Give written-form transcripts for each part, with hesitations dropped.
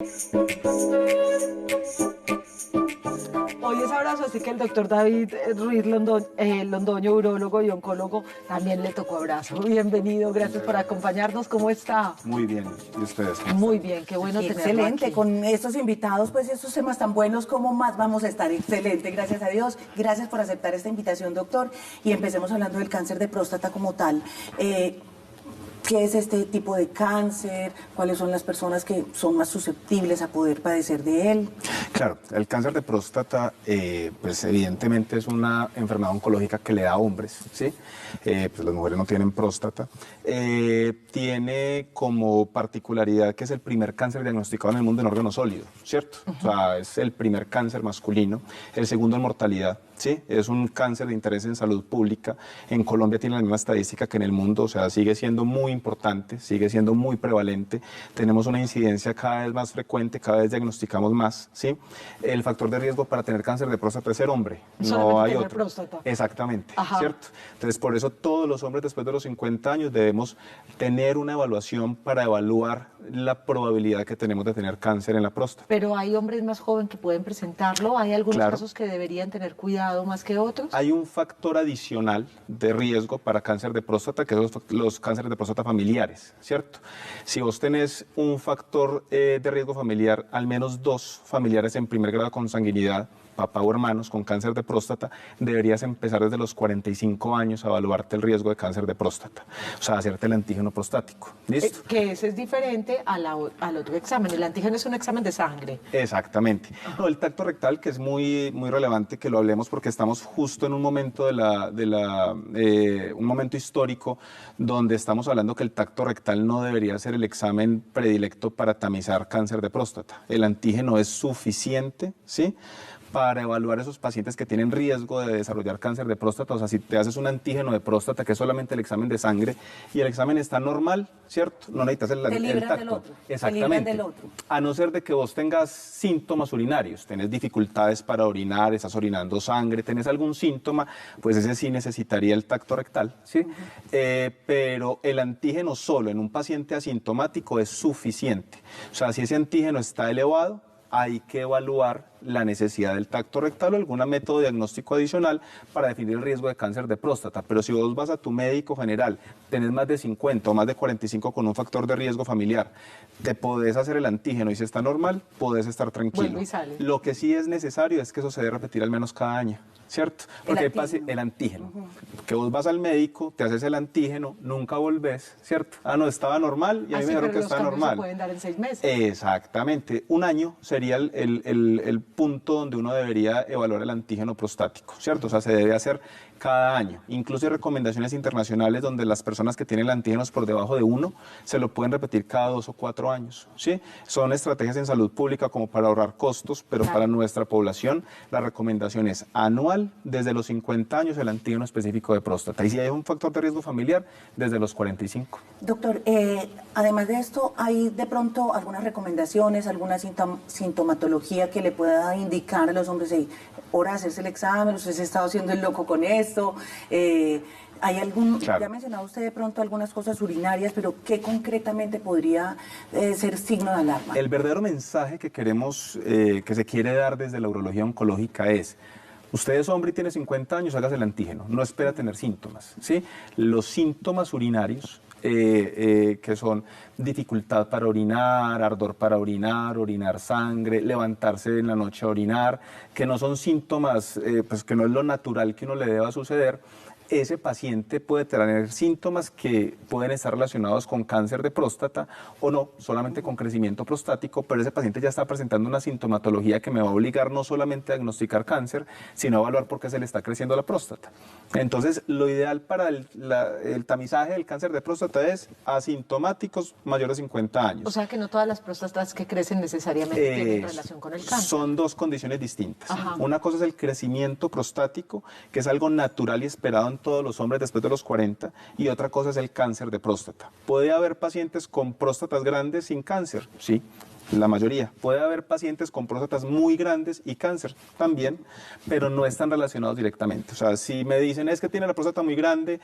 Hoy es abrazo, así que el doctor David Ruiz Londoño, urólogo y oncólogo, también le tocó abrazo. Bienvenido, gracias por acompañarnos. ¿Cómo está? Muy bien. ¿Y ustedes? Muy bien, qué bueno tenerlo Excelente, aquí. con estos invitados, pues estos temas tan buenos, ¿cómo más vamos a estar? Excelente, gracias a Dios. Gracias por aceptar esta invitación, doctor. Y empecemos hablando del cáncer de próstata como tal. ¿Qué es este tipo de cáncer? ¿Cuáles son las personas que son más susceptibles a poder padecer de él? Claro, el cáncer de próstata, pues evidentemente es una enfermedad oncológica que le da a hombres, ¿sí? Pues las mujeres no tienen próstata. Tiene como particularidad que es el primer cáncer diagnosticado en el mundo en órgano sólido, ¿cierto? O sea, es el primer cáncer masculino, el segundo en mortalidad. Sí, es un cáncer de interés en salud pública. En Colombia tiene la misma estadística que en el mundo, o sea, sigue siendo muy importante, sigue siendo muy prevalente. Tenemos una incidencia cada vez más frecuente, cada vez diagnosticamos más, ¿sí? El factor de riesgo para tener cáncer de próstata es ser hombre, no hay tener otro. próstata. Exactamente, Ajá. ¿cierto? Entonces, por eso todos los hombres después de los 50 años debemos tener una evaluación para evaluar la probabilidad que tenemos de tener cáncer en la próstata. Pero hay hombres más jóvenes que pueden presentarlo. ¿Hay algunos Claro. casos que deberían tener cuidado más que otros? Hay un factor adicional de riesgo para cáncer de próstata, que son los cánceres de próstata familiares, ¿cierto? Si vos tenés un factor de riesgo familiar, al menos 2 familiares en primer grado de consanguinidad, papá o hermanos con cáncer de próstata, deberías empezar desde los 45 años a evaluarte el riesgo de cáncer de próstata, o sea, hacerte el antígeno prostático, ¿listo? Que ese es diferente al otro examen. El antígeno es un examen de sangre. Exactamente. No, el tacto rectal, que es muy, muy relevante que lo hablemos porque estamos justo en un momento un momento histórico donde estamos hablando que el tacto rectal no debería ser el examen predilecto para tamizar cáncer de próstata. El antígeno es suficiente, ¿sí?, para evaluar esos pacientes que tienen riesgo de desarrollar cáncer de próstata. O sea, si te haces un antígeno de próstata, que es solamente el examen de sangre, y el examen está normal, ¿cierto? No necesitas el libras tacto. del otro. Te Exactamente. libras del otro. A no ser de que vos tengas síntomas urinarios, tenés dificultades para orinar, estás orinando sangre, tenés algún síntoma, pues ese sí necesitaría el tacto rectal, ¿sí? Pero el antígeno solo en un paciente asintomático es suficiente. O sea, si ese antígeno está elevado, hay que evaluar la necesidad del tacto rectal o algún método diagnóstico adicional para definir el riesgo de cáncer de próstata. Pero si vos vas a tu médico general, tenés más de 50 o más de 45 con un factor de riesgo familiar, te podés hacer el antígeno y si está normal, podés estar tranquilo. Vuelve y sale. Lo que sí es necesario es que eso se debe repetir al menos cada año, ¿cierto? Porque el antígeno. Que vos vas al médico, te haces el antígeno, nunca volvés, ¿cierto? Ah, no, estaba normal y a mí me dijeron que está normal. Se pueden dar en 6 meses. Exactamente. Un año sería el punto donde uno debería evaluar el antígeno prostático, ¿cierto? O sea, se debe hacer cada año. Incluso hay recomendaciones internacionales donde las personas que tienen antígenos por debajo de 1 se lo pueden repetir cada 2 o 4 años, ¿sí? Son estrategias en salud pública como para ahorrar costos, pero para nuestra población la recomendación es anual desde los 50 años el antígeno específico de próstata. Y si hay un factor de riesgo familiar, desde los 45. Doctor, además de esto, ¿hay de pronto algunas recomendaciones, alguna sintomatología que le pueda indicar a los hombres, hora de hacerse el examen, usted se ha estado haciendo el loco con esto? ¿Hay algún, claro. Ya ha mencionado usted de pronto algunas cosas urinarias, pero qué concretamente podría ser signo de alarma? El verdadero mensaje que queremos, que se quiere dar desde la urología oncológica es: usted es hombre y tiene 50 años, hágase el antígeno, no espera tener síntomas, ¿sí? Los síntomas urinarios, que son dificultad para orinar, ardor para orinar, orinar sangre, levantarse en la noche a orinar, que no son síntomas, pues que no es lo natural que uno le deba suceder. Ese paciente puede tener síntomas que pueden estar relacionados con cáncer de próstata o no, solamente con crecimiento prostático, pero ese paciente ya está presentando una sintomatología que me va a obligar no solamente a diagnosticar cáncer, sino a evaluar por qué se le está creciendo la próstata. Entonces, lo ideal para el tamizaje del cáncer de próstata es asintomáticos mayores de 50 años. O sea que no todas las próstatas que crecen necesariamente tienen relación con el cáncer. Son 2 condiciones distintas. Ajá. Una cosa es el crecimiento prostático, que es algo natural y esperado en todos los hombres después de los 40, y otra cosa es el cáncer de próstata. ¿Puede haber pacientes con próstatas grandes sin cáncer? Sí. la mayoría. Puede haber pacientes con próstatas muy grandes y cáncer también, pero no están relacionados directamente. O sea, si me dicen es que tiene la próstata muy grande,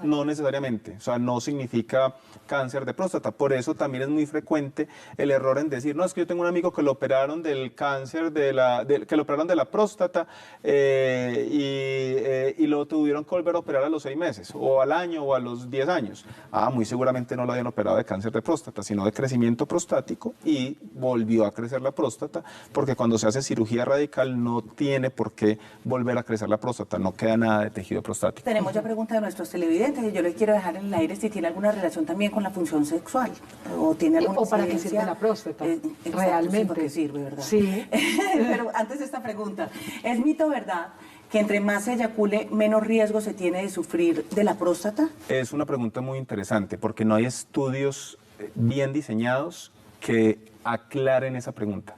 no necesariamente. O sea, no significa cáncer de próstata. Por eso también es muy frecuente el error en decir, no, es que yo tengo un amigo que lo operaron del cáncer, que lo operaron de la próstata y lo tuvieron que volver a operar a los 6 meses, o al año, o a los 10 años. Muy seguramente no lo habían operado de cáncer de próstata, sino de crecimiento prostático, y volvió a crecer la próstata, porque cuando se hace cirugía radical no tiene por qué volver a crecer la próstata, no queda nada de tejido prostático. Tenemos ya preguntas de nuestros televidentes y yo les quiero dejar en el aire si tiene alguna relación también con la función sexual o tiene alguna o para qué sirve la próstata, realmente. Sí, para qué sirve, ¿verdad? Sí. Pero antes de esta pregunta, ¿es mito verdad que entre más se eyacule, menos riesgo se tiene de sufrir de la próstata? Es una pregunta muy interesante porque no hay estudios bien diseñados que aclaren esa pregunta.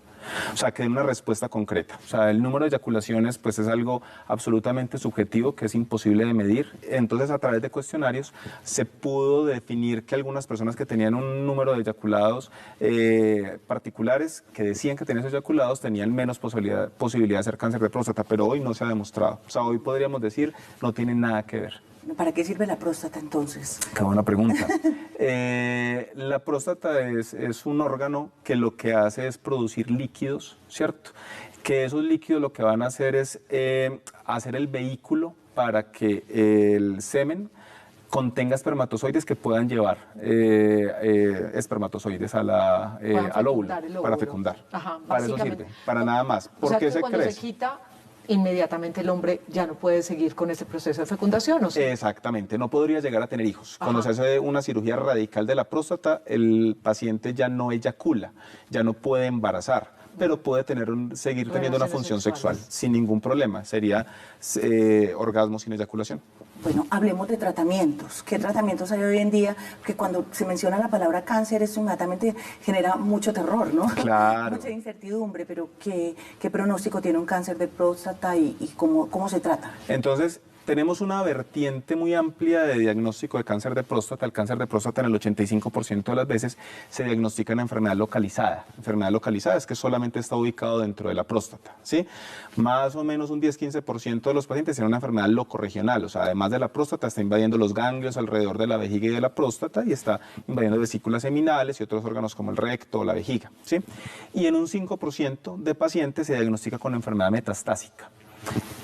O sea, que den una respuesta concreta. O sea, el número de eyaculaciones pues es algo absolutamente subjetivo que es imposible de medir. Entonces, a través de cuestionarios se pudo definir que algunas personas que tenían un número de eyaculados particulares, que decían que tenían esos eyaculados, tenían menos posibilidad de hacer cáncer de próstata, pero hoy no se ha demostrado. O sea, hoy podríamos decir no tiene nada que ver. ¿Para qué sirve la próstata entonces? Qué buena pregunta. La próstata es un órgano que lo que hace es producir líquidos, ¿cierto? Que esos líquidos lo que van a hacer es hacer el vehículo para que el semen contenga espermatozoides que puedan llevar espermatozoides al óvulo para fecundar. Ajá, para eso sirve, para nada más. ¿Por qué se cuando crece? Se quita, inmediatamente el hombre ya no puede seguir con ese proceso de fecundación, ¿o sí? Exactamente, no podría llegar a tener hijos. Cuando se hace una cirugía radical de la próstata, el paciente ya no eyacula, ya no puede embarazar, pero puede seguir teniendo una función sexual sin ningún problema. Sería orgasmo sin eyaculación. Bueno, hablemos de tratamientos. ¿Qué tratamientos hay hoy en día? Porque cuando se menciona la palabra cáncer, eso inmediatamente genera mucho terror, ¿no? Claro. Mucha incertidumbre, pero ¿qué pronóstico tiene un cáncer de próstata y cómo se trata? Entonces, tenemos una vertiente muy amplia de diagnóstico de cáncer de próstata. El cáncer de próstata en el 85% de las veces se diagnostica en enfermedad localizada. Enfermedad localizada es que solamente está ubicado dentro de la próstata, ¿sí? Más o menos un 10-15% de los pacientes tienen una enfermedad locorregional, o sea, además de la próstata está invadiendo los ganglios alrededor de la vejiga y de la próstata y está invadiendo vesículas seminales y otros órganos como el recto o la vejiga, ¿sí? Y en un 5% de pacientes se diagnostica con enfermedad metastásica.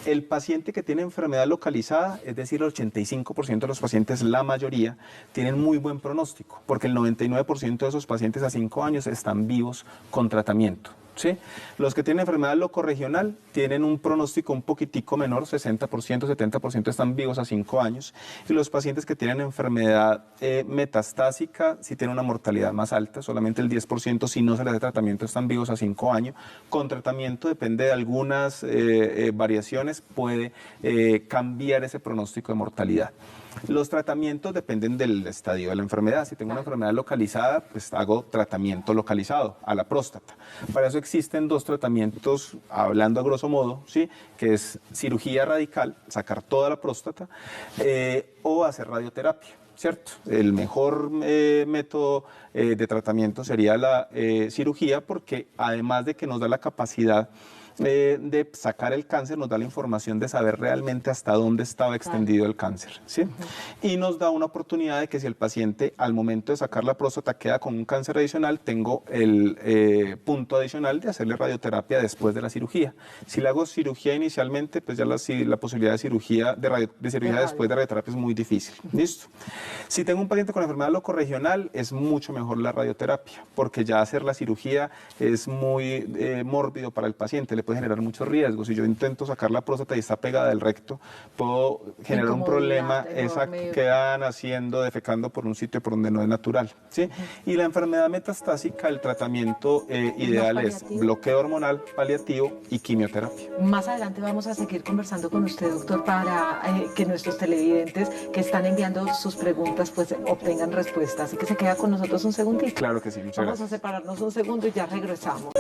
El paciente que tiene enfermedad localizada, es decir, el 85% de los pacientes, la mayoría, tienen muy buen pronóstico, porque el 99% de esos pacientes a 5 años están vivos con tratamiento. ¿Sí? Los que tienen enfermedad locorregional tienen un pronóstico un poquitico menor, 60%, 70% están vivos a 5 años, y los pacientes que tienen enfermedad metastásica sí tienen una mortalidad más alta, solamente el 10% si no se les da tratamiento están vivos a 5 años. Con tratamiento, depende de algunas variaciones, puede cambiar ese pronóstico de mortalidad. Los tratamientos dependen del estadio de la enfermedad. Si tengo una enfermedad localizada, pues hago tratamiento localizado a la próstata. Para eso existen 2 tratamientos, hablando a grosso modo, ¿sí? Que es cirugía radical, sacar toda la próstata, o hacer radioterapia, ¿cierto? El mejor método de tratamiento sería la cirugía, porque además de que nos da la capacidad de sacar el cáncer, nos da la información de saber realmente hasta dónde estaba extendido el cáncer, ¿sí? Y nos da una oportunidad de que si el paciente al momento de sacar la próstata queda con un cáncer adicional, tengo el punto adicional de hacerle radioterapia después de la cirugía. Si le hago cirugía inicialmente, pues ya la posibilidad de cirugía después de radioterapia es muy difícil. ¿Listo? Si tengo un paciente con enfermedad locorregional, es mucho mejor la radioterapia, porque ya hacer la cirugía es muy mórbido para el paciente, le puede generar muchos riesgos. Si yo intento sacar la próstata y está pegada del recto, puedo generar un problema, quedan defecando por un sitio por donde no es natural, ¿sí? Y la enfermedad metastásica, el tratamiento ideal es bloqueo hormonal paliativo y quimioterapia. Más adelante vamos a seguir conversando con usted, doctor, para que nuestros televidentes que están enviando sus preguntas pues obtengan respuestas. Así que se queda con nosotros un segundito. Claro que sí, muchas gracias. Vamos a separarnos un segundo y ya regresamos.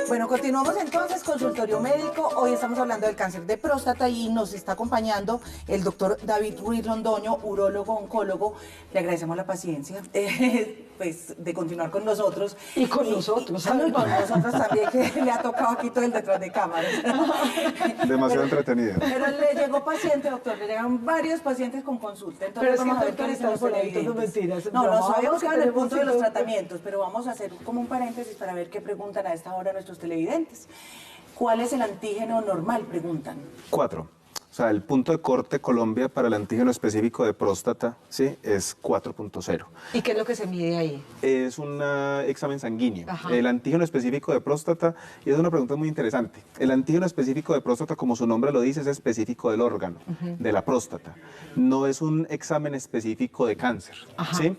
Bueno, continuamos entonces, consultorio médico. Hoy estamos hablando del cáncer de próstata y nos está acompañando el doctor David Ruiz Londoño, urólogo, oncólogo. Le agradecemos la paciencia. pues, de continuar con nosotros. Y con nosotros, Y con nosotros también, que le ha tocado aquí todo el detrás de cámaras. Demasiado entretenido. Pero le llegó paciente, doctor, le llegan varios pacientes con consulta. Entonces Pero es que vamos a ver doctor qué está dicen los por ahí, televidentes. no mentiras. No, Vamos lo a sabemos ver que en el tenemos punto de los cinco- tratamientos, pero vamos a hacer como un paréntesis para ver qué preguntan a esta hora nuestros televidentes. ¿Cuál es el antígeno normal? Preguntan. 4. O sea, el punto de corte Colombia para el antígeno específico de próstata, ¿sí? Es 4.0. ¿Y qué es lo que se mide ahí? Es un examen sanguíneo. Ajá. El antígeno específico de próstata, y es una pregunta muy interesante. El antígeno específico de próstata, como su nombre lo dice, es específico del órgano, de la próstata. No es un examen específico de cáncer. Ajá. ¿Sí?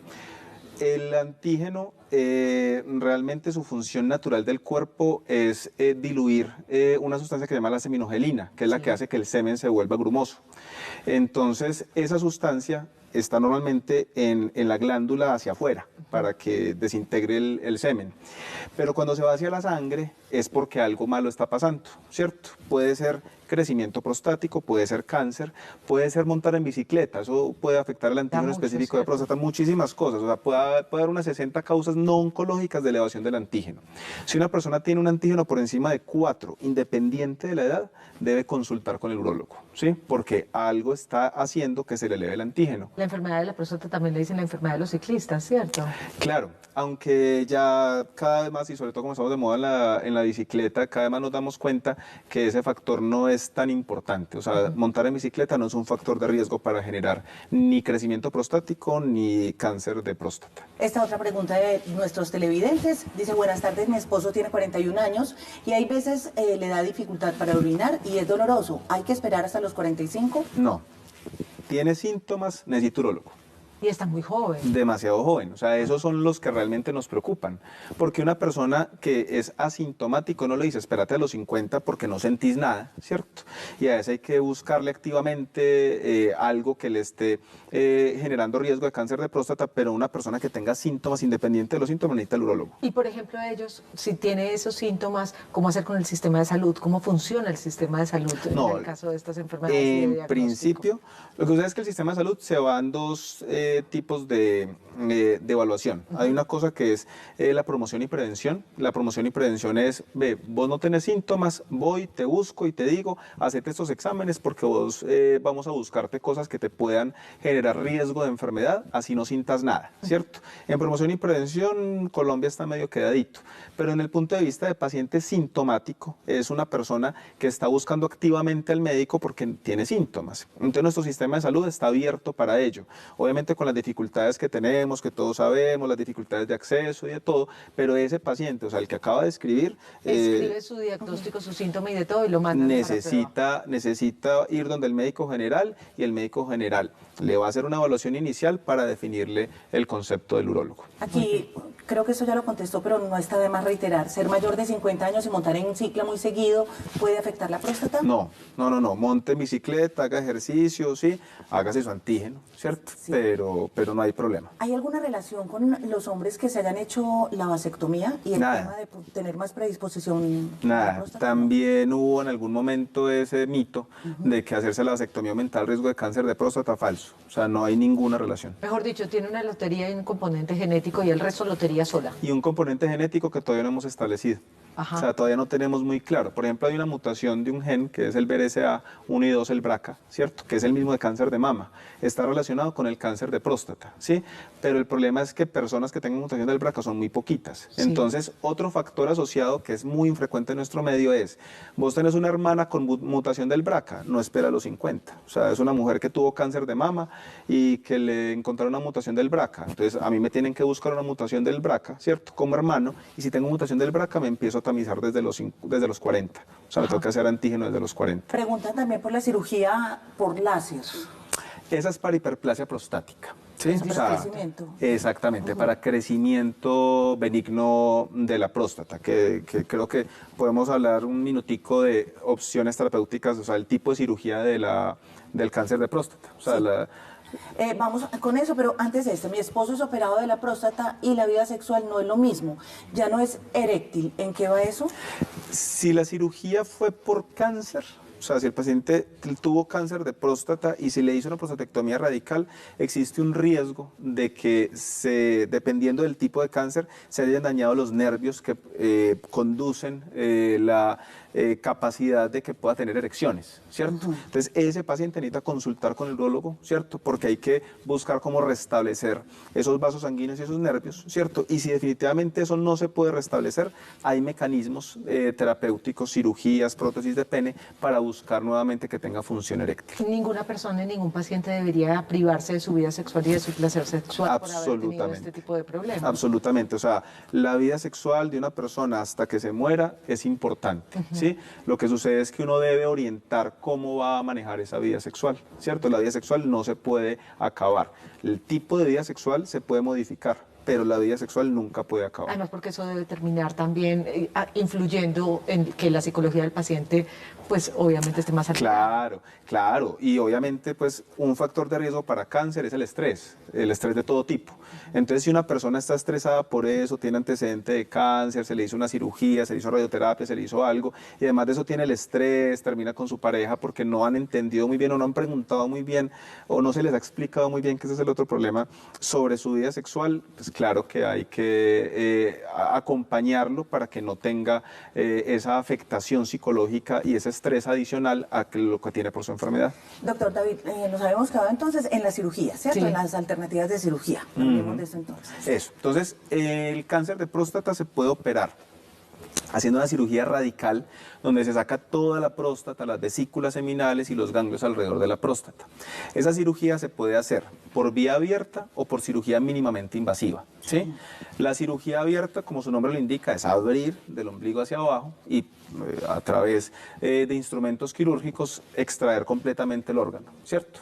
El antígeno, realmente su función natural del cuerpo es diluir una sustancia que se llama la seminogelina, que es la que hace que el semen se vuelva grumoso. Entonces, esa sustancia está normalmente en la glándula hacia afuera para que desintegre el semen. Pero cuando se va hacia la sangre es porque algo malo está pasando, ¿cierto? Puede ser crecimiento prostático, puede ser cáncer, puede ser montar en bicicleta, eso puede afectar el antígeno mucho, específico de ¿cierto? próstata, muchísimas cosas, o sea, puede haber unas 60 causas no oncológicas de elevación del antígeno. Si una persona tiene un antígeno por encima de 4, independiente de la edad, debe consultar con el urólogo, ¿sí? Porque algo está haciendo que se le eleve el antígeno. La enfermedad de la próstata también le dicen la enfermedad de los ciclistas, ¿cierto? Claro, aunque ya cada vez más, y sobre todo como estamos de moda en la bicicleta, cada vez más nos damos cuenta que ese factor no es tan importante. O sea, montar en bicicleta no es un factor de riesgo para generar ni crecimiento prostático ni cáncer de próstata. Esta otra pregunta de nuestros televidentes dice: buenas tardes, mi esposo tiene 41 años y hay veces le da dificultad para orinar y es doloroso. ¿Hay que esperar hasta los 45? No. Tiene síntomas, necesita urólogo. Y está muy joven. Demasiado joven, o sea, esos son los que realmente nos preocupan, porque una persona que es asintomático no le dice espérate a los 50 porque no sentís nada, ¿cierto? Y a veces hay que buscarle activamente algo que le esté generando riesgo de cáncer de próstata, pero una persona que tenga síntomas, independiente de los síntomas, necesita el urólogo. Y por ejemplo, ellos, si tiene esos síntomas, ¿cómo hacer con el sistema de salud? ¿Cómo funciona el sistema de salud en el caso de estas enfermedades? de En diagnóstico? principio, lo que sucede es que el sistema de salud se va en dos tipos de evaluación. Hay una cosa que es la promoción y prevención. La promoción y prevención es, ve, vos no tenés síntomas, voy, te busco y te digo, hacete estos exámenes porque vos vamos a buscarte cosas que te puedan generar riesgo de enfermedad, así no sintas nada, ¿cierto? En promoción y prevención, Colombia está medio quedadito, pero en el punto de vista de paciente sintomático, es una persona que está buscando activamente al médico porque tiene síntomas. Entonces nuestro sistema de salud está abierto para ello. Obviamente con las dificultades que tenemos, que todos sabemos, las dificultades de acceso y de todo, pero ese paciente, o sea, el que acaba de escribir... Escribe su diagnóstico, su síntoma y de todo y lo manda necesita ir donde el médico general y el médico general le va a hacer una evaluación inicial para definirle el concepto del urólogo. Aquí creo que eso ya lo contestó, pero no está de más reiterar. ¿Ser mayor de 50 años y montar en cicla muy seguido puede afectar la próstata? No. Monte en bicicleta, haga ejercicio, sí, hágase su antígeno, ¿cierto? Sí. Pero no hay problema. ¿Hay alguna relación con los hombres que se hayan hecho la vasectomía y el Nada. tema de tener más predisposición a la Nada, próstata? también hubo en algún momento ese mito de que hacerse la vasectomía aumenta el riesgo de cáncer de próstata, falso. O sea, no hay ninguna relación. Mejor dicho, tiene una lotería y un componente genético y el resto lotería sola. Y un componente genético que todavía no hemos establecido. Ajá. O sea, todavía no tenemos muy claro. Por ejemplo, hay una mutación de un gen que es el BRCA1 y 2, el BRCA, ¿cierto? Que es el mismo de cáncer de mama. Está relacionado con el cáncer de próstata, ¿sí? Pero el problema es que personas que tengan mutación del BRCA son muy poquitas. Sí. Entonces, otro factor asociado que es muy infrecuente en nuestro medio es, vos tenés una hermana con mutación del BRCA, no espera a los 50. O sea, es una mujer que tuvo cáncer de mama y que le encontraron una mutación del BRCA. Entonces, a mí me tienen que buscar una mutación del BRCA, ¿cierto? Como hermano, y si tengo mutación del BRCA, me empiezo a tamizar desde los 40. O sea, me toca hacer antígeno desde los 40. Preguntan también por la cirugía por láser. Esa es para hiperplasia prostática. ¿Sí? Eso para crecimiento. Exactamente, para crecimiento benigno de la próstata, que creo que podemos hablar un minutico de opciones terapéuticas, o sea, el tipo de cirugía del cáncer de próstata. O sea, sí. Vamos con eso, pero antes de esto, mi esposo es operado de la próstata y la vida sexual no es lo mismo, ya no es eréctil. ¿En qué va eso? si la cirugía fue por cáncer, O sea, si el paciente tuvo cáncer de próstata y se le hizo una prostatectomía radical, existe un riesgo de que, dependiendo del tipo de cáncer, se hayan dañado los nervios que conducen la capacidad de que pueda tener erecciones, ¿cierto? Entonces, ese paciente necesita consultar con el urólogo, ¿cierto? Porque hay que buscar cómo restablecer esos vasos sanguíneos y esos nervios, ¿cierto? Y si definitivamente eso no se puede restablecer, hay mecanismos terapéuticos, cirugías, prótesis de pene, para buscar nuevamente que tenga función eréctil. Ninguna persona, ningún paciente debería privarse de su vida sexual y de su placer sexual por haber tenido este tipo de problemas. Absolutamente. O sea, la vida sexual de una persona hasta que se muera es importante, ¿sí? Lo que sucede es que uno debe orientar cómo va a manejar esa vida sexual, ¿cierto? La vida sexual no se puede acabar. El tipo de vida sexual se puede modificar, pero la vida sexual nunca puede acabar. Además, porque eso debe terminar también influyendo en que la psicología del paciente, pues obviamente esté más alterada. Claro, claro. Y obviamente, pues un factor de riesgo para cáncer es el estrés de todo tipo. Entonces, si una persona está estresada por eso, tiene antecedente de cáncer, se le hizo una cirugía, se le hizo radioterapia, se le hizo algo, y además de eso tiene el estrés, termina con su pareja porque no han entendido muy bien o no han preguntado muy bien o no se les ha explicado muy bien, que ese es el otro problema, sobre su vida sexual, pues claro que hay que acompañarlo para que no tenga esa afectación psicológica y ese estrés adicional a lo que tiene por su enfermedad. Doctor David, nos habíamos quedado entonces en la cirugía, ¿cierto? Sí. En las alternativas de cirugía. Hablemos de eso entonces. Eso. Entonces, el cáncer de próstata se puede operar haciendo una cirugía radical donde se saca toda la próstata, las vesículas seminales y los ganglios alrededor de la próstata. Esa cirugía se puede hacer por vía abierta o por cirugía mínimamente invasiva, ¿sí? La cirugía abierta, como su nombre lo indica, es abrir del ombligo hacia abajo y a través de instrumentos quirúrgicos extraer completamente el órgano, ¿cierto?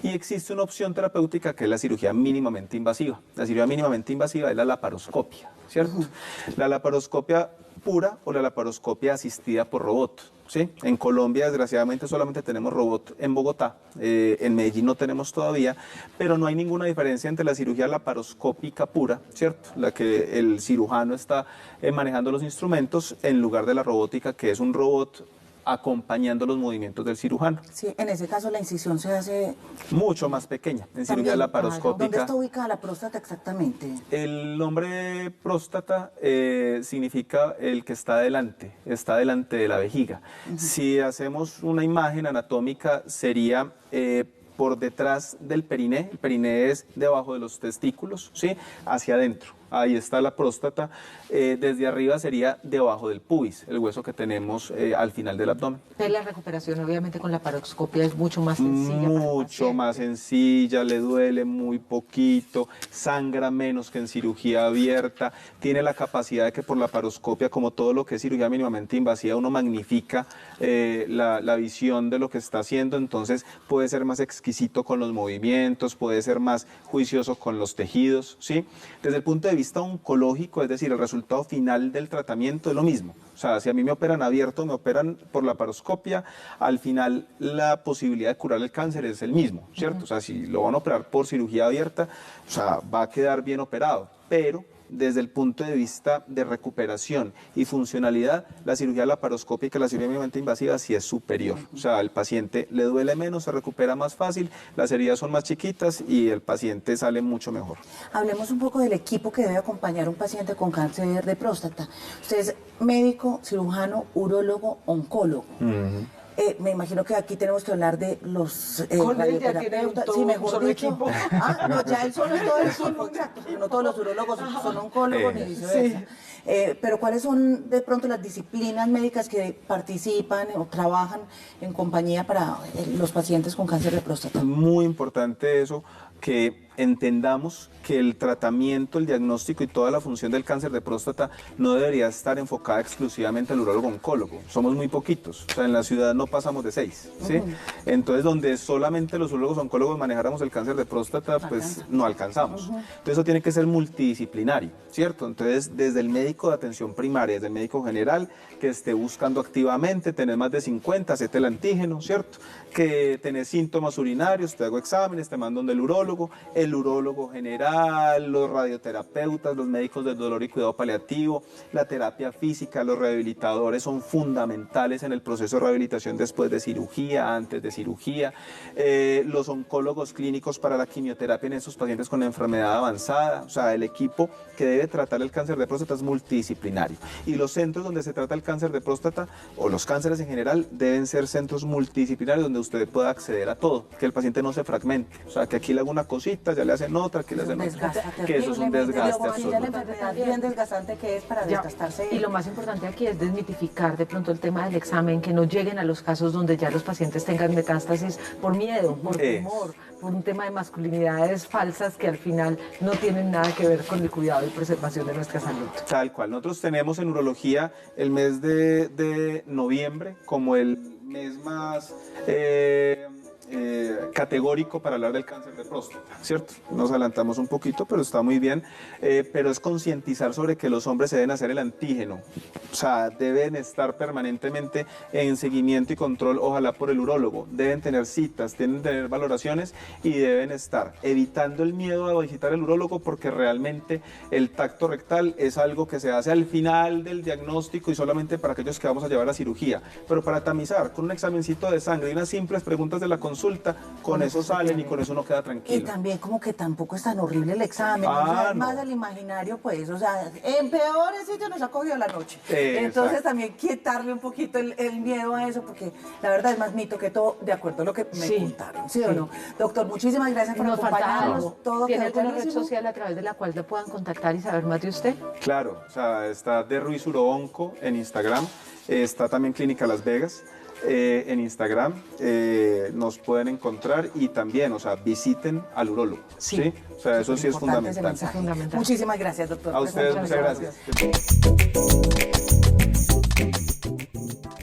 Y existe una opción terapéutica que es la cirugía mínimamente invasiva. La cirugía mínimamente invasiva es la laparoscopia, ¿cierto? La laparoscopia pura o la laparoscopia asistida por robot, ¿sí? En Colombia, desgraciadamente, solamente tenemos robot en Bogotá, en Medellín no tenemos todavía, pero no hay ninguna diferencia entre la cirugía laparoscópica pura, ¿cierto? La que el cirujano está manejando los instrumentos, en lugar de la robótica, que es un robot acompañando los movimientos del cirujano. Sí, en ese caso la incisión se hace... Mucho más pequeña, en cirugía también. laparoscópica. ¿Dónde está ubicada la próstata exactamente? El nombre próstata significa el que está delante de la vejiga. Si hacemos una imagen anatómica, sería por detrás del periné. El periné es debajo de los testículos, ¿sí? Hacia adentro. Ahí está la próstata. Desde arriba sería debajo del pubis, el hueso que tenemos al final del abdomen. La recuperación, obviamente, con la laparoscopia es mucho más sencilla. Mucho más sencilla, le duele muy poquito, sangra menos que en cirugía abierta, tiene la capacidad de que por laparoscopia, como todo lo que es cirugía mínimamente invasiva, uno magnifica la visión de lo que está haciendo, entonces puede ser más exquisito con los movimientos, puede ser más juicioso con los tejidos, ¿sí? Desde el punto de vista oncológico, es decir, el resultado final del tratamiento es lo mismo. O sea, si a mí me operan abierto, me operan por laparoscopia, al final la posibilidad de curar el cáncer es el mismo, ¿cierto? O sea, si lo van a operar por cirugía abierta, o sea, va a quedar bien operado, pero desde el punto de vista de recuperación y funcionalidad, la cirugía laparoscópica, la cirugía mínimamente invasiva, sí es superior. O sea, al paciente le duele menos, se recupera más fácil, las heridas son más chiquitas y el paciente sale mucho mejor. Hablemos un poco del equipo que debe acompañar a un paciente con cáncer de próstata. Usted es médico, cirujano, urólogo, oncólogo. Me imagino que aquí tenemos que hablar de los Con él ya tiene todo un solo equipo. Ah, no, ya él solo es todo el equipo, exacto. No todos los urólogos son oncólogos ni viceversa. Pero ¿cuáles son de pronto las disciplinas médicas que participan o trabajan en compañía para los pacientes con cáncer de próstata? Muy importante eso, que entendamos que el tratamiento, el diagnóstico y toda la función del cáncer de próstata no debería estar enfocada exclusivamente al urólogo oncólogo. Somos muy poquitos, o sea, en la ciudad no pasamos de 6, ¿sí? Entonces, donde solamente los urólogos oncólogos manejáramos el cáncer de próstata, pues no alcanzamos. Entonces, eso tiene que ser multidisciplinario, ¿cierto? Entonces, desde el médico de atención primaria, desde el médico general, que esté buscando activamente, tener más de 50, hacete el antígeno, ¿cierto? Que tenés síntomas urinarios, te hago exámenes, te mando donde el urólogo, urólogo, el urólogo general, los radioterapeutas, los médicos del dolor y cuidado paliativo, la terapia física, los rehabilitadores son fundamentales en el proceso de rehabilitación después de cirugía, antes de cirugía, los oncólogos clínicos para la quimioterapia en esos pacientes con enfermedad avanzada, o sea, el equipo que debe tratar el cáncer de próstata es multidisciplinario y los centros donde se trata el cáncer de próstata o los cánceres en general deben ser centros multidisciplinarios donde usted pueda acceder a todo, que el paciente no se fragmente, o sea, que aquí le hago una cosita, ya le hacen otra, aquí le hacen otra, que eso es un desgaste la absoluto. enfermedad bien desgastante que es para desgastarse. Y lo más importante aquí es desmitificar de pronto el tema del examen, que no lleguen a los casos donde ya los pacientes tengan metástasis por miedo, por temor, por un tema de masculinidades falsas que al final no tienen nada que ver con el cuidado y preservación de nuestra salud. Tal cual. Nosotros tenemos en urología el mes de noviembre como el mes más categórico para hablar del cáncer de próstata, ¿cierto? Nos adelantamos un poquito, pero está muy bien, pero es concientizar sobre que los hombres se deben hacer el antígeno, o sea, deben estar permanentemente en seguimiento y control, ojalá por el urólogo, deben tener citas, deben tener valoraciones y deben estar evitando el miedo a visitar el urólogo porque realmente el tacto rectal es algo que se hace al final del diagnóstico y solamente para aquellos que vamos a llevar a cirugía, pero para tamizar con un examencito de sangre y unas simples preguntas de la consulta, con eso salen y con eso uno queda tranquilo. Y también como que tampoco es tan horrible el examen, Ah, o sea, es no. más del imaginario, pues, o sea, en peores sitios nos ha cogido la noche. Exacto. Entonces también quitarle un poquito el miedo a eso, porque la verdad es más mito que todo, de acuerdo a lo que me Sí, contaron, ¿sí o sí. no? Doctor, muchísimas gracias por Nos falta acompañarnos. algo. Todo ¿Tiene quedó alguna red clarísimo. social a través de la cual le puedan contactar y saber más de usted? Claro, o sea, está de Ruiz Uroonco en Instagram, está también Clínica Las Vegas en Instagram, nos pueden encontrar y también, o sea, visiten al urólogo, ¿sí? O sea, eso sí es Importante ese fundamental. mensaje. Fundamental. Muchísimas gracias, doctor. A ustedes, Muchas muchas gracias. gracias.